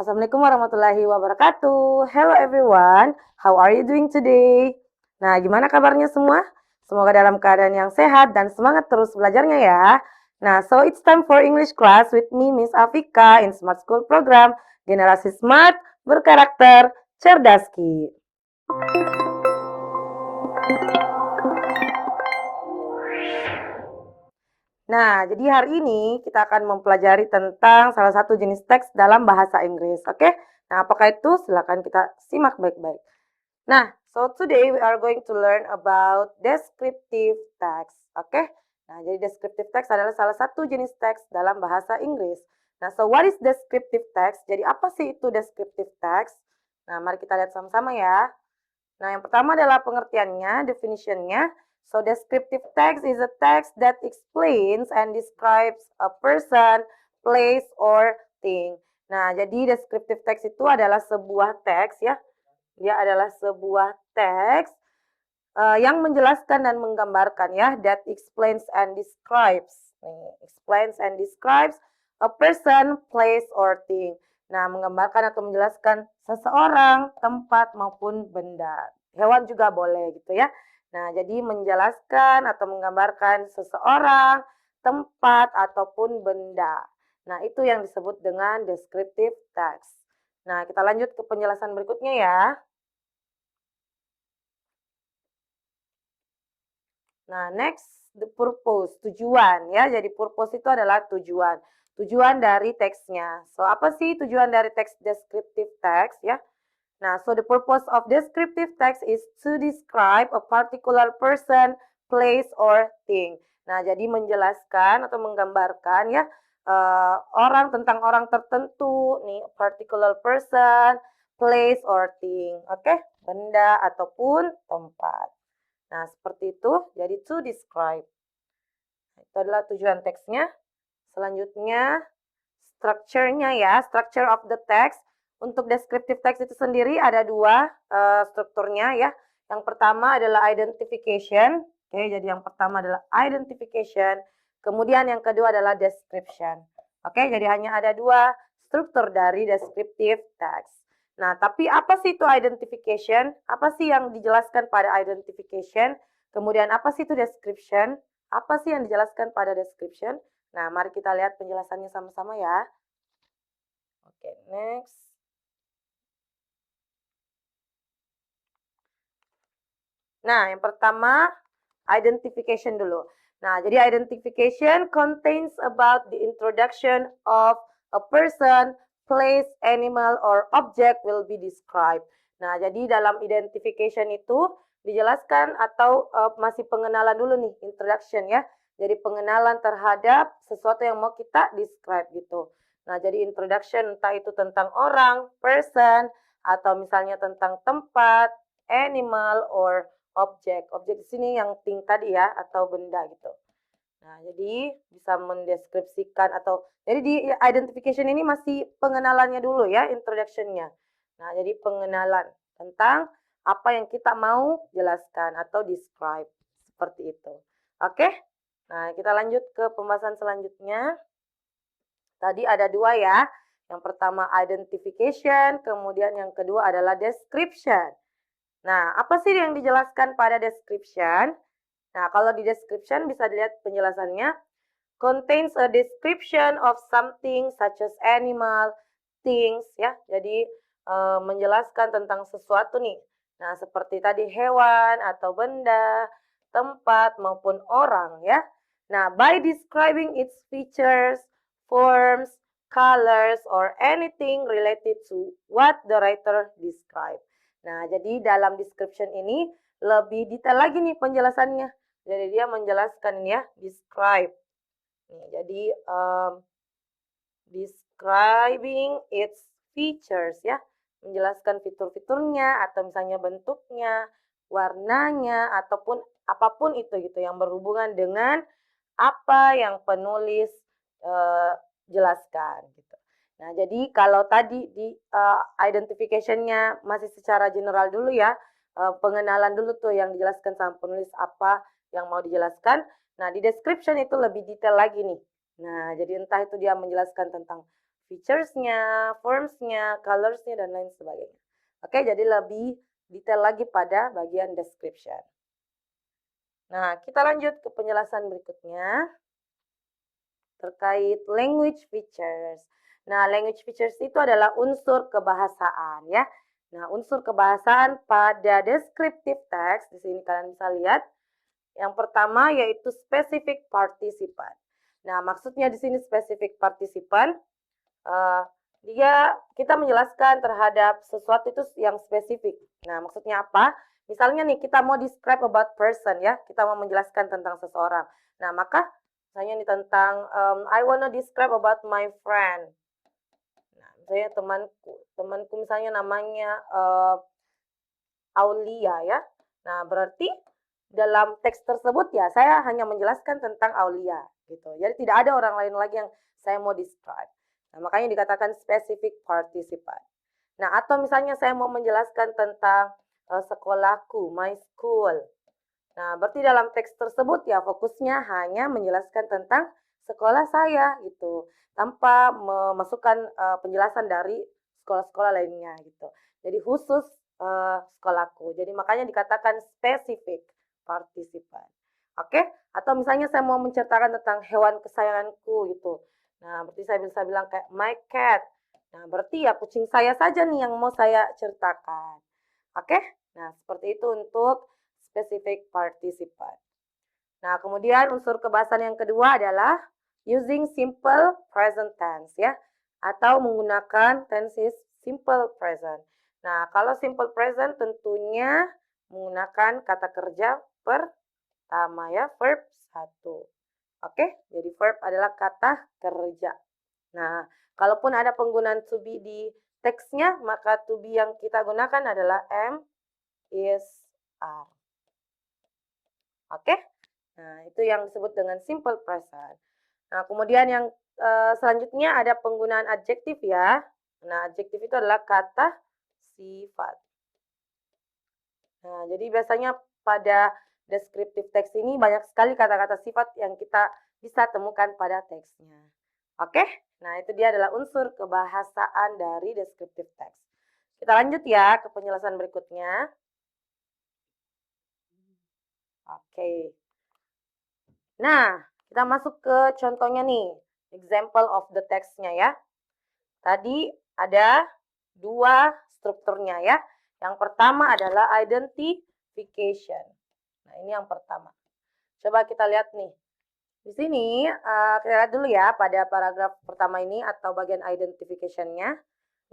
Assalamualaikum warahmatullahi wabarakatuh. Hello everyone, how are you doing today? Nah, gimana kabarnya semua? Semoga dalam keadaan yang sehat dan semangat terus belajarnya ya. Nah, so it's time for English class with me, Miss Afika, in Smart School Program, Generasi Smart, Berkarakter, Cerdaski. Nah, jadi hari ini kita akan mempelajari tentang salah satu jenis teks dalam bahasa Inggris, oke? Nah, apakah itu? Silakan kita simak baik-baik. Nah, so today we are going to learn about descriptive text, oke? Nah, jadi descriptive text adalah salah satu jenis teks dalam bahasa Inggris. Nah, so what is descriptive text? Jadi apa sih itu descriptive text? Nah, mari kita lihat sama-sama ya. Nah, yang pertama adalah pengertiannya, definitionnya. So, descriptive text is a text that explains and describes a person, place, or thing. Nah, jadi descriptive text itu adalah sebuah teks ya. Dia adalah sebuah teks yang menjelaskan dan menggambarkan ya. That explains and describes. Explains and describes a person, place, or thing. Nah, menggambarkan atau menjelaskan seseorang, tempat, maupun benda. Hewan juga boleh gitu ya. Nah, jadi menjelaskan atau menggambarkan seseorang, tempat, ataupun benda. Nah, itu yang disebut dengan descriptive text. Nah, kita lanjut ke penjelasan berikutnya ya. Nah, next, the purpose, tujuan ya. Jadi purpose itu adalah tujuan. Tujuan dari teksnya. So, apa sih tujuan dari teks descriptive text ya? Nah, so the purpose of descriptive text is to describe a particular person, place, or thing. Nah, jadi menjelaskan atau menggambarkan ya orang tentang orang tertentu, nih particular person, place, or thing. Oke, benda ataupun tempat. Nah, seperti itu. Jadi to describe. Itu adalah tujuan teksnya. Selanjutnya, structure-nya ya, structure of the text. Untuk descriptive text itu sendiri ada dua strukturnya ya. Yang pertama adalah identification. Oke, jadi yang pertama adalah identification. Kemudian yang kedua adalah description. Oke, jadi hanya ada dua struktur dari descriptive text. Nah, tapi apa sih itu identification? Apa sih yang dijelaskan pada identification? Kemudian apa sih itu description? Apa sih yang dijelaskan pada description? Nah, mari kita lihat penjelasannya sama-sama ya. Oke, next. Nah, yang pertama identification dulu. Nah, jadi identification contains about the introduction of a person, place, animal, or object will be described. Nah, jadi dalam identification itu dijelaskan atau masih pengenalan dulu nih, introduction ya. Jadi pengenalan terhadap sesuatu yang mau kita describe gitu. Nah, jadi introduction entah itu tentang orang, person, atau misalnya tentang tempat, animal, or objek. Objek di sini yang thing tadi ya, atau benda gitu. Nah, jadi bisa mendeskripsikan atau jadi di identification ini masih pengenalannya dulu ya, introduction-nya. Nah, jadi pengenalan tentang apa yang kita mau jelaskan atau describe. Seperti itu. Oke? Nah, kita lanjut ke pembahasan selanjutnya. Tadi ada dua ya. Yang pertama identification, kemudian yang kedua adalah description. Nah, apa sih yang dijelaskan pada description? Nah, kalau di description bisa dilihat penjelasannya. Contains a description of something such as animal, things ya. Jadi menjelaskan tentang sesuatu nih. Nah, seperti tadi hewan atau benda, tempat maupun orang ya. Nah, by describing its features, forms, colors, or anything related to what the writer described. Nah, jadi dalam description ini lebih detail lagi nih penjelasannya. Jadi dia menjelaskan ya, describe. Nih, jadi describing its features ya, menjelaskan fitur-fiturnya atau misalnya bentuknya, warnanya ataupun apapun itu gitu yang berhubungan dengan apa yang penulis jelaskan gitu. Nah, jadi kalau tadi di identification-nya masih secara general dulu ya, pengenalan dulu tuh yang dijelaskan sama penulis apa yang mau dijelaskan. Nah, di description itu lebih detail lagi nih. Nah, jadi entah itu dia menjelaskan tentang features-nya, forms-nya, colors-nya, dan lain sebagainya. Oke, jadi lebih detail lagi pada bagian description. Nah, kita lanjut ke penjelasan berikutnya terkait language features. Nah, language features itu adalah unsur kebahasaan ya. Nah, unsur kebahasaan pada descriptive text di sini kalian bisa lihat. Yang pertama yaitu specific participant. Nah, maksudnya di sini specific participant kita menjelaskan terhadap sesuatu itu yang spesifik. Nah, maksudnya apa? Misalnya nih kita mau describe about person ya, kita mau menjelaskan tentang seseorang. Nah, maka misalnya nih tentang I wanna describe about my friend. Nah, misalnya temanku misalnya namanya Aulia ya. Nah, berarti dalam teks tersebut ya saya hanya menjelaskan tentang Aulia gitu. Jadi tidak ada orang lain lagi yang saya mau describe. Nah, makanya dikatakan specific participant. Nah, atau misalnya saya mau menjelaskan tentang sekolahku, my school. Nah, berarti dalam teks tersebut ya fokusnya hanya menjelaskan tentang sekolah saya gitu, tanpa memasukkan penjelasan dari sekolah-sekolah lainnya gitu. Jadi khusus sekolahku. Jadi makanya dikatakan specific participant. Oke? Atau misalnya saya mau menceritakan tentang hewan kesayanganku gitu. Nah, berarti saya bisa bilang kayak my cat. Nah, berarti ya kucing saya saja nih yang mau saya ceritakan. Oke? Nah, seperti itu untuk specific participant. Nah, kemudian unsur kebahasan yang kedua adalah using simple present tense ya, atau menggunakan tenses simple present. Nah, kalau simple present tentunya menggunakan kata kerja pertama ya, verb 1. Oke, jadi verb adalah kata kerja. Nah, kalaupun ada penggunaan to be di teksnya, maka to be yang kita gunakan adalah am, is, are. Oke? Nah, itu yang disebut dengan simple present. Nah, kemudian yang selanjutnya ada penggunaan adjektif ya. Nah, adjektif itu adalah kata sifat. Nah, jadi biasanya pada descriptive text ini banyak sekali kata-kata sifat yang kita bisa temukan pada teksnya. Oke? Nah, itu dia adalah unsur kebahasaan dari descriptive text. Kita lanjut ya ke penjelasan berikutnya. Oke. Nah, kita masuk ke contohnya nih. Example of the text-nya ya. Tadi ada dua strukturnya ya. Yang pertama adalah identification. Nah, ini yang pertama. Coba kita lihat nih. Di sini kita lihat dulu ya pada paragraf pertama ini atau bagian identification-nya.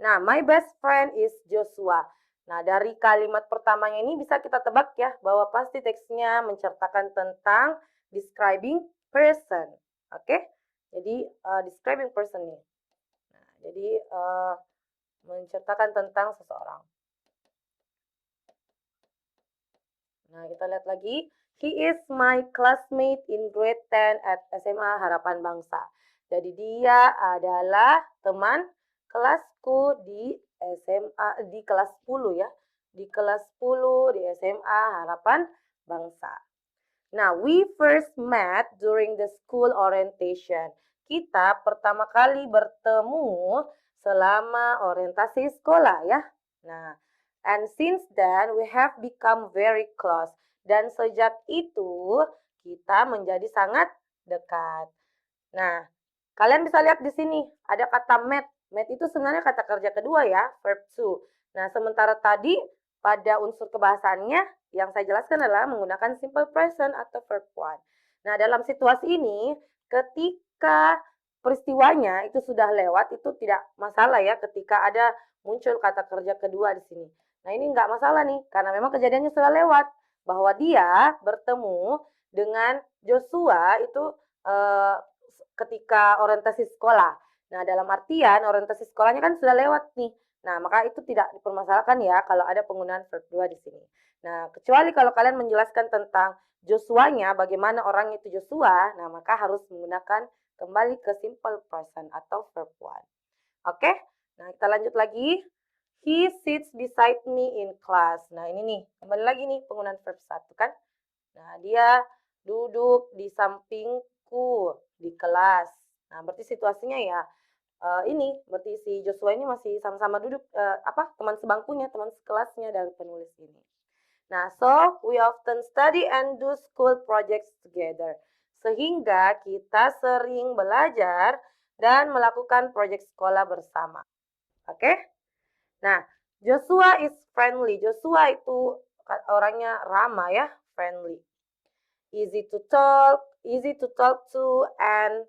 Nah, my best friend is Joshua. Nah, dari kalimat pertamanya ini bisa kita tebak ya bahwa pasti teksnya menceritakan tentang describing person. Oke? Jadi describing person nih. Nah, jadi menceritakan tentang seseorang. Nah, kita lihat lagi. He is my classmate in grade 10 at SMA Harapan Bangsa. Jadi dia adalah teman kelasku di SMA di kelas 10 ya. Di kelas 10 di SMA Harapan Bangsa. Nah, we first met during the school orientation. Kita pertama kali bertemu selama orientasi sekolah ya. Nah, and since then we have become very close. Dan sejak itu kita menjadi sangat dekat. Nah, kalian bisa lihat di sini ada kata met. Met itu sebenarnya kata kerja kedua ya, verb to. Nah, sementara tadi pada unsur kebahasannya yang saya jelaskan adalah menggunakan simple present atau verb one. Nah, dalam situasi ini ketika peristiwanya itu sudah lewat itu tidak masalah ya ketika ada muncul kata kerja kedua di sini. Nah, ini nggak masalah nih karena memang kejadiannya sudah lewat bahwa dia bertemu dengan Joshua itu ketika orientasi sekolah. Nah, dalam artian orientasi sekolahnya kan sudah lewat nih. Nah, maka itu tidak dipermasalahkan ya kalau ada penggunaan verb 2 di sini. Nah, kecuali kalau kalian menjelaskan tentang Joshua-nya, bagaimana orang itu Joshua, nah maka harus menggunakan kembali ke simple present atau verb 1. Oke? Nah, kita lanjut lagi. He sits beside me in class. Nah, ini nih, kembali lagi nih penggunaan verb 1 kan. Nah, dia duduk di sampingku di kelas. Nah, berarti situasinya ya ini berarti si Joshua ini masih sama-sama duduk teman sebangkunya, teman sekelasnya dari penulis ini. Nah, so we often study and do school projects together. Sehingga kita sering belajar dan melakukan proyek sekolah bersama. Oke? Nah, Joshua is friendly. Joshua itu orangnya ramah ya, friendly. Easy to talk to, and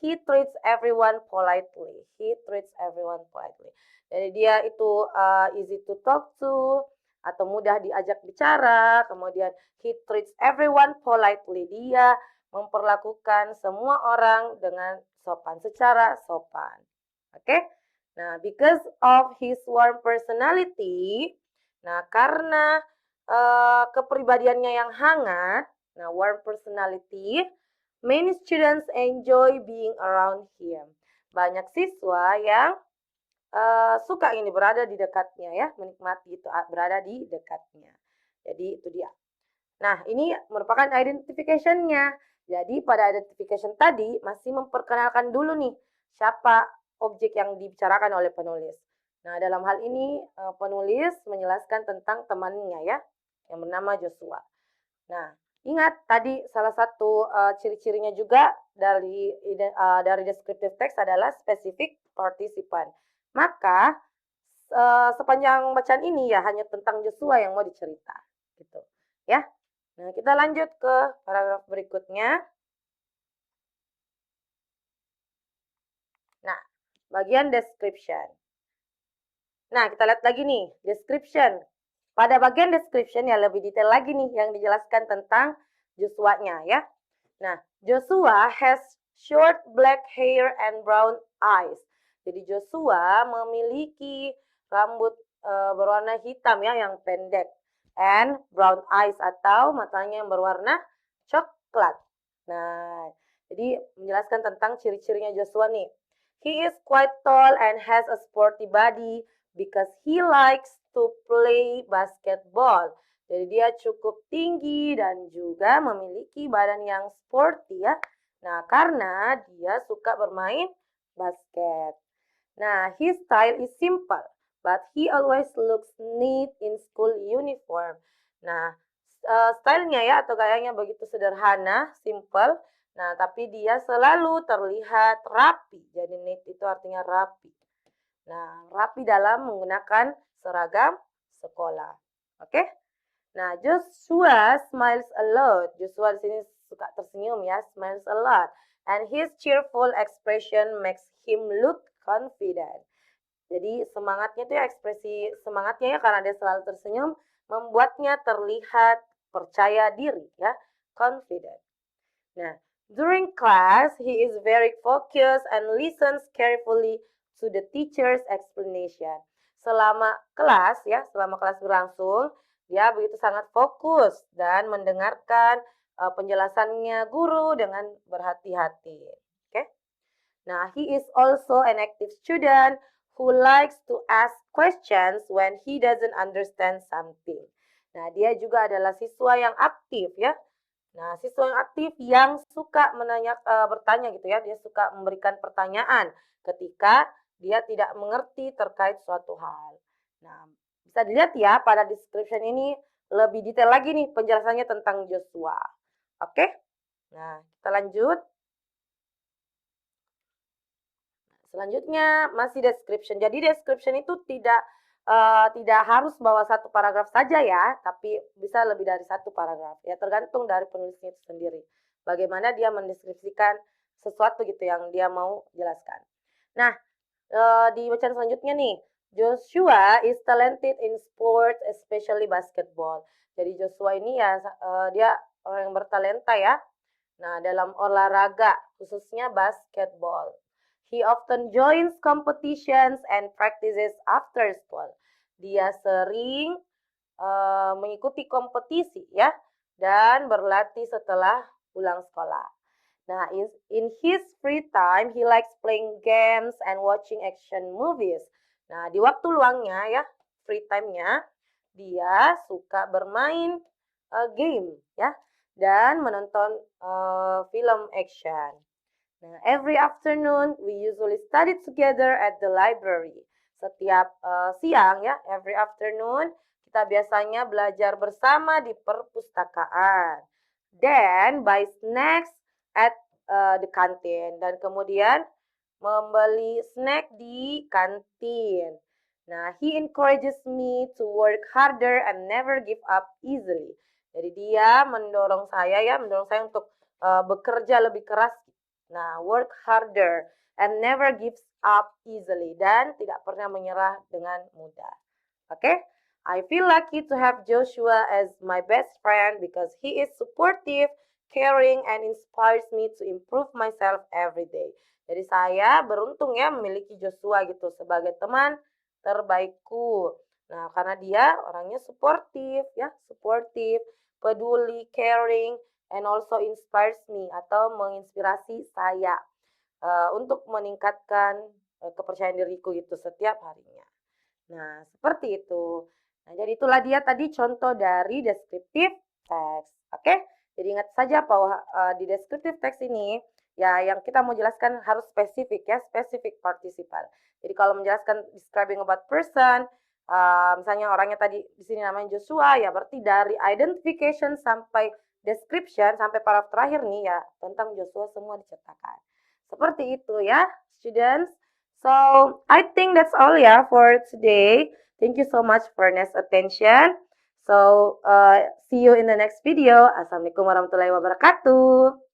he treats everyone politely. He treats everyone politely. Jadi dia itu easy to talk to atau mudah diajak bicara. Kemudian he treats everyone politely. Dia memperlakukan semua orang dengan sopan, secara sopan. Oke? Nah, because of his warm personality, nah karena kepribadiannya yang hangat, nah warm personality, many students enjoy being around him. Banyak siswa yang suka ini berada di dekatnya ya, menikmati itu berada di dekatnya. Jadi itu dia. Nah, ini merupakan identification-nya. Jadi pada identification tadi masih memperkenalkan dulu nih siapa objek yang dibicarakan oleh penulis. Nah, dalam hal ini penulis menjelaskan tentang temannya ya, yang bernama Joshua. Nah, ingat tadi salah satu ciri-cirinya juga dari descriptive text adalah specific participant. Maka sepanjang bacaan ini ya hanya tentang Joshua yang mau dicerita, gitu. Ya. Nah, kita lanjut ke paragraf berikutnya. Nah, bagian description. Nah, kita lihat lagi nih, description. Pada bagian description ya lebih detail lagi nih yang dijelaskan tentang Joshua-nya ya. Nah, Joshua has short black hair and brown eyes. Jadi Joshua memiliki rambut berwarna hitam ya yang pendek. And brown eyes atau matanya yang berwarna coklat. Nah, jadi menjelaskan tentang ciri-cirinya Joshua nih. He is quite tall and has a sporty body because he likes to play basketball. Jadi dia cukup tinggi dan juga memiliki badan yang sporty ya. Nah, karena dia suka bermain basket. Nah, his style is simple, but he always looks neat in school uniform. Nah, stylenya ya atau gayanya begitu sederhana, simple. Nah, tapi dia selalu terlihat rapi. Jadi neat itu artinya rapi. Nah, rapi dalam menggunakan seragam sekolah. Oke? Nah, Joshua smiles a lot. Joshua di sini suka tersenyum ya, smiles a lot. And his cheerful expression makes him look confident. Jadi semangatnya itu ya, ekspresi semangatnya ya karena dia selalu tersenyum, membuatnya terlihat percaya diri ya, confident. Nah, during class, he is very focused and listens carefully to the teacher's explanation. Selama kelas ya, selama kelas berlangsung, dia begitu sangat fokus dan mendengarkan penjelasannya guru dengan berhati-hati. Oke? Nah, he is also an active student who likes to ask questions when he doesn't understand something. Nah, dia juga adalah siswa yang aktif ya. Nah, siswa yang aktif yang suka bertanya gitu ya, dia suka memberikan pertanyaan ketika dia tidak mengerti terkait suatu hal. Nah, bisa dilihat ya pada description ini lebih detail lagi nih penjelasannya tentang Joshua. Oke? Nah, kita lanjut. Selanjutnya masih description. Jadi description itu tidak harus bawa satu paragraf saja ya, tapi bisa lebih dari satu paragraf. Ya tergantung dari penulisnya itu sendiri. Bagaimana dia mendeskripsikan sesuatu gitu yang dia mau jelaskan. Nah, di bacaan selanjutnya nih, Joshua is talented in sport, especially basketball. Jadi Joshua ini ya dia orang yang bertalenta ya. Nah, dalam olahraga khususnya basketball. He often joins competitions and practices after school. Dia sering mengikuti kompetisi ya dan berlatih setelah pulang sekolah. Nah, in his free time, he likes playing games and watching action movies. Nah, di waktu luangnya ya, free time-nya, dia suka bermain game ya dan menonton film action. Nah, every afternoon we usually study together at the library. Setiap siang ya, every afternoon kita biasanya belajar bersama di perpustakaan. Then buy snacks at the canteen, dan kemudian membeli snack di kantin. Nah, he encourages me to work harder and never give up easily. Jadi dia mendorong saya untuk bekerja lebih keras. Nah, work harder and never gives up easily, dan tidak pernah menyerah dengan mudah. Oke? I feel lucky to have Joshua as my best friend because he is supportive, caring, and inspires me to improve myself every day. Jadi saya beruntung ya memiliki Joshua gitu sebagai teman terbaikku. Nah, karena dia orangnya supportive ya, peduli, caring, and also inspires me atau menginspirasi saya untuk meningkatkan kepercayaan diriku gitu setiap harinya. Nah, seperti itu. Nah, jadi itulah dia tadi contoh dari descriptive text. Oke? Jadi ingat saja bahwa di descriptive text ini ya yang kita mau jelaskan harus spesifik ya, specific participle. Jadi kalau menjelaskan describing about person, misalnya orangnya tadi di sini namanya Joshua, ya berarti dari identification sampai description sampai paragraf terakhir nih ya tentang Joshua semua diceritakan. Seperti itu ya, students. So, I think that's all ya for today. Thank you so much for next attention. So, see you in the next video. Assalamualaikum warahmatullahi wabarakatuh.